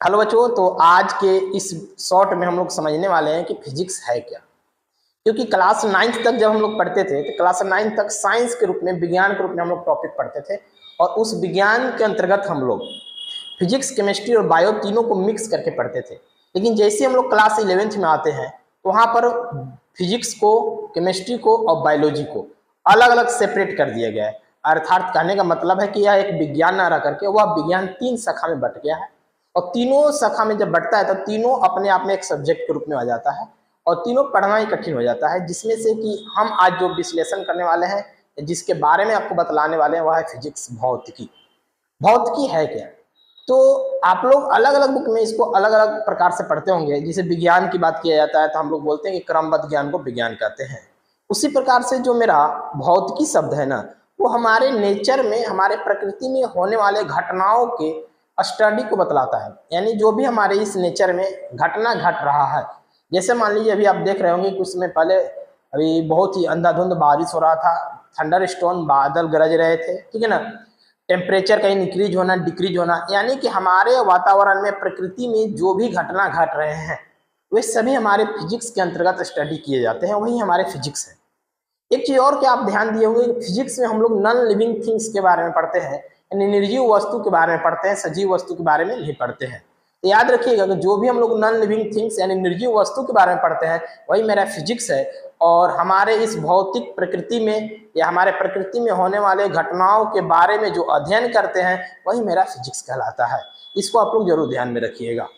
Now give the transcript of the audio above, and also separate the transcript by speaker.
Speaker 1: Hello बच्चों, तो आज के इस शॉर्ट में हम लोग समझने वाले हैं कि फिजिक्स है क्या। क्योंकि क्लास 9th तक जब हम लोग पढ़ते थे तो क्लास 9th तक साइंस के रूप में, विज्ञान के रूप में हम लोग टॉपिक पढ़ते थे और उस विज्ञान के अंतर्गत हम लोग फिजिक्स, केमिस्ट्री और बायो तीनों को मिक्स करके पढ़ते थे। लेकिन जैसे हम लोग क्लास 11th में आते हैं तो वहाँ पर फिजिक्स को, केमिस्ट्री को और बायोलॉजी को अलग अलग सेपरेट कर दिया गया है। अर्थात कहने का मतलब है कि यह एक विज्ञान ना रह करके वह विज्ञान 3 शाखा में बट गया है और तीनों शाखा में जब बढ़ता है तो तीनों अपने आप में एक सब्जेक्ट के रूप में आ जाता है और तीनों पढ़ना ही कठिन हो जाता है। जिसमें से कि हम आज जो विश्लेषण करने वाले हैं, जिसके बारे में आपको बतलाने वाले हैं, वह है फिजिक्स, भौतिकी। भौतिकी है क्या? तो आप लोग अलग अलग बुक में इसको अलग अलग प्रकार से पढ़ते होंगे। जैसे विज्ञान की बात किया जाता है तो हम लोग बोलते हैं कि क्रमबद्ध ज्ञान को विज्ञान कहते हैं। उसी प्रकार से जो मेरा भौतिकी शब्द है ना, वो हमारे नेचर में, हमारे प्रकृति में होने वाले घटनाओं के स्टडी को बतलाता है। यानी जो भी हमारे इस नेचर में घटना घट रहा है, जैसे मान लीजिए अभी आप देख रहे होंगे कुछ समय पहले अभी बहुत ही अंधाधुंध बारिश हो रहा था, थंडर स्टोन, बादल गरज रहे थे, ठीक है ना। टेम्परेचर कहीं इंक्रीज होना, डिक्रीज होना, यानी कि हमारे वातावरण में, प्रकृति में जो भी घटना घट रहे हैं वे सभी हमारे फिजिक्स के अंतर्गत स्टडी किए जाते हैं। वही हमारे फिजिक्स है। एक चीज और क्या आप ध्यान दिए होंगे, फिजिक्स में हम लोग नॉन लिविंग थिंग्स के बारे में पढ़ते हैं, यानी निर्जीव वस्तु के बारे में पढ़ते हैं, सजीव वस्तु के बारे में नहीं पढ़ते हैं। तो याद रखिएगा कि जो भी हम लोग नॉन लिविंग थिंग्स यानी निर्जीव वस्तु के बारे में पढ़ते हैं वही मेरा फिजिक्स है। और हमारे इस भौतिक प्रकृति में या हमारे प्रकृति में होने वाले घटनाओं के बारे में जो अध्ययन करते हैं वही मेरा फिजिक्स कहलाता है। इसको आप लोग जरूर ध्यान में रखिएगा।